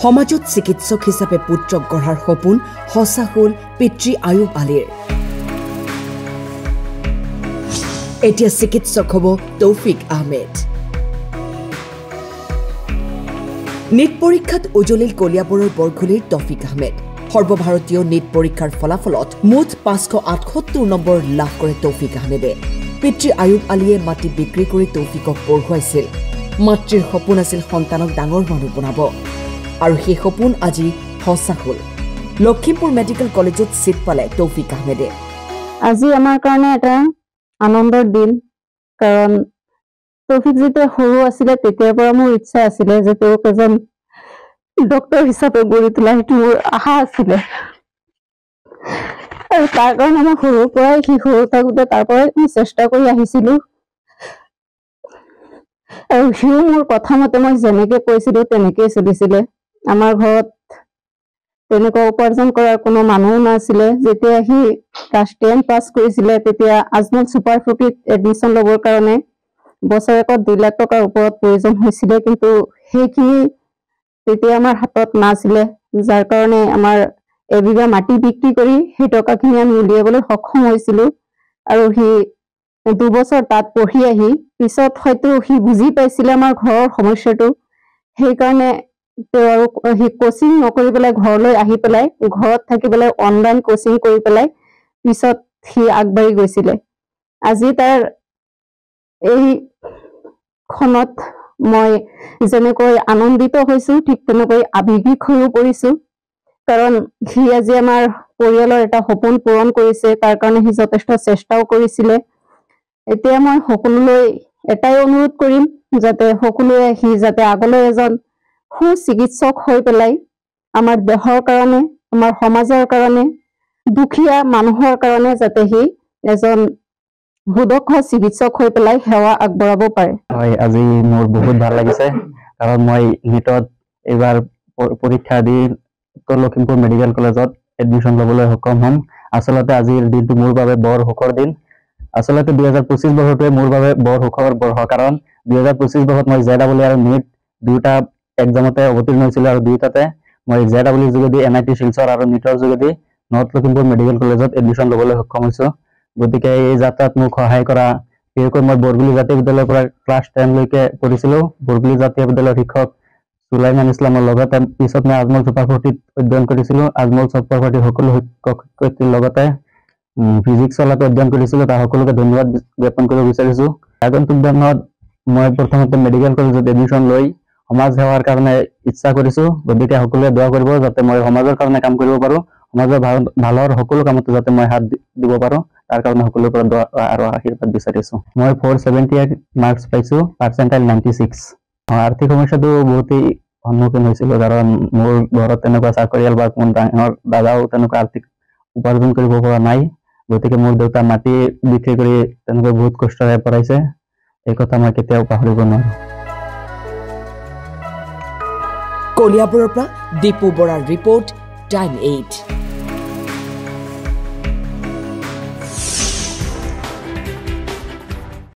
সমাজত চিকিৎসক হিচাপে পুত্ৰক গঢ়াৰ সপোন সঁচা হ'ল পিতৃ আয়ুব আলীৰ। এতিয়া চিকিৎসক হ'ব তৌফিক আহমেদ। নিট পৰীক্ষাত উজলিল কলিয়াবৰৰ বৰঘুলিৰ তৌফিক আহমেদ। সৰ্বভাৰতীয় নিট পৰীক্ষাৰ ফলাফলত মুঠ 578 নম্বৰ লাভ কৰে তৌফিক আহমেদে। পিতৃ আয়ুব আলীয়ে মাটি বিক্ৰী কৰি তৌফিকক পঢ়ুৱাইছিল। মাতৃৰ সপোন আছিল সন্তানক ডাঙৰ মানুহ বনাব, আৰু সেই সপোন আজি সঁচা হ'ল। লখিমপুৰ মেডিকেল কলেজত চিট পালে তৌফিক আহমেদে। আজি আমাৰ কাৰণে এটা আনন্দৰ দিন, কাৰণ তৌফিক যেতিয়া সৰু আছিলে তেতিয়াৰ পৰা মোৰ ইচ্ছা আছিলে যে তেওঁক এজন ডক্তৰ হিচাপে গঢ়ি তোলা, সেইটো মোৰ আশা আছিলে। আৰু তাৰ কাৰণে মই সৰুৰ পৰাই সৰু থাকোঁতে তাৰ পৰাই মই চেষ্টা কৰি আহিছিলো। আৰু সিও মোৰ কথা মতে মই যেনেকে কৈছিলো তেনেকেই চলিছিলে। আমাৰ ঘৰত তেনেকুৱা উপাৰ্জন কৰাৰ কোনো মানুহ নাছিলে। যেতিয়া সি ক্লাছ 10 পাছ কৰিছিলে তেতিয়া আজমল ছুপাৰ ফ্ৰুটিত এডমিশ্যন ল'বৰ কাৰণে বছৰেকত 2 লাখ টকাৰ ওপৰত প্ৰয়োজন হৈছিলে, কিন্তু সেইখিনি তেতিয়া আমাৰ হাতত নাছিলে, যাৰ কাৰণে আমাৰ এবিঘা মাটি বিক্ৰী কৰি সেই টকাখিনি আমি উলিয়াবলৈ সক্ষম হৈছিলো। আৰু সি 2 বছৰ তাত পঢ়ি আহি পিছত হয়তো সি বুজি পাইছিলে আমাৰ ঘৰৰ সমস্যাটো। সেইকাৰণে তেওঁ আৰু সি কোচিং নকৰি পেলাই ঘৰলৈ আহি পেলাই ঘৰত থাকি পেলাই অনলাইন কোচিং কৰি পেলাই পিছত সি আগবাঢ়ি গৈছিলে। আজি তাৰ এই খনত মই যেনেকৈ আনন্দিত হৈছো, ঠিক তেনেকৈ আৱেগিক হৈও পৰিছো, কাৰণ সি আজি আমাৰ পৰিয়ালৰ এটা সপোন পূৰণ কৰিছে। তাৰ কাৰণে সি যথেষ্ট চেষ্টাও কৰিছিলে। এতিয়া মই সকলোলৈ এটাই অনুৰোধ কৰিম, যাতে সকলোৱে সি যাতে আগলৈ এজন সুচিকিৎসক হৈ পেলাই আমাৰ দেশৰ কাৰণে, আমাৰ সমাজৰ কাৰণে, দুখীয়া মানুহৰ কাৰণে যাতে সি এজন সুদক্ষ চিকিৎসক হৈ পেলাই সেৱা আগবঢ়াব পাৰে। হয়, আজি মোৰ বহুত ভাল লাগিছে, কাৰণ মই নিটত এইবাৰ পৰীক্ষা দি লখিমপুৰ মেডিকেল কলেজত এডমিশ্যন ল'বলৈ সক্ষম হ'ম। আচলতে আজিৰ দিনটো মোৰ বাবে বৰ সুখৰ দিন। আচলতে 2025 বৰ্ষটোৱে মোৰ বাবে বৰ সুখৰ বৰ্ষ, কাৰণ 2025 বৰ্ষত মই JEE আৰু নিট দুটা এক্সামতে অৱতীৰ্ণ হৈছিলোঁ, আৰু দুয়োটাতে মই JEE যোগেদি NIT শিলচৰ আৰু নিটৰ যোগেদি নৰ্থ লখিমপুৰ মেডিকেল কলেজত এডমিশ্যন ল'বলৈ সক্ষম হৈছোঁ। গতিকে এই যাত্ৰাত মোক সহায় কৰা, বিশেষকৈ মই বৰগুলি জাতীয় বিদ্যালয়ৰ পৰা ক্লাছ 10 লৈকে পঢ়িছিলোঁ। বৰগুলি জাতীয় বিদ্যালয়ৰ শিক্ষক চুলাইমান ইছলামৰ লগতে পিছত মই আজমল ছুপাৰ ফ্ৰুটিত অধ্যয়ন কৰিছিলোঁ। আজমল ছুপাৰ ফ্ৰুটিৰ সকলো শিক্ষক শিক্ষয়িত্ৰীৰ লগতে ফিজিক্স চলাটো অধ্যয়ন কৰিছিলোঁ। তাৰ সকলোকে ধন্যবাদ জ্ঞাপন কৰিব বিচাৰিছোঁ। আগন্তুক দিনত মই প্ৰথমতে মেডিকেল কলেজত এডমিশ্যন লৈ সমাজ সেৱাৰ কাৰণে ইচ্ছা কৰিছোঁ। গতিকে সকলোৱে দোৱা কৰিব যাতে মই সমাজৰ কাৰণে কাম কৰিব পাৰোঁ, সমাজৰ ভালৰ সকলো কামতে যাতে মই হাত দিব পাৰোঁ। তাৰ কাৰণে সকলোৰে পৰা দোৱা আৰু আশীৰ্বাদ বিচাৰিছোঁ। মই 478 মাৰ্কছ পাইছোঁ, পাৰ্চেণ্টাইল 96। আৰ্থিক সমস্যাটো বহুতেই সন্মুখীন হৈছিলোঁ, কাৰণ মোৰ ঘৰত তেনেকুৱা চাকৰিয়াল বা কোনো ডাঙৰ দাদাও তেনেকুৱা আৰ্থিক উপাৰ্জন কৰিব পৰা নাই। গতিকে মোৰ দেউতা মাটি বিক্ৰী কৰি তেনেকৈ বহুত কষ্টৰে পঢ়াইছে। এই কথা মই কেতিয়াও পাহৰিব নোৱাৰোঁ। কলিয়াবৰৰ পৰা দীপু বৰাৰ ৰিপৰ্ট, টাইম 8।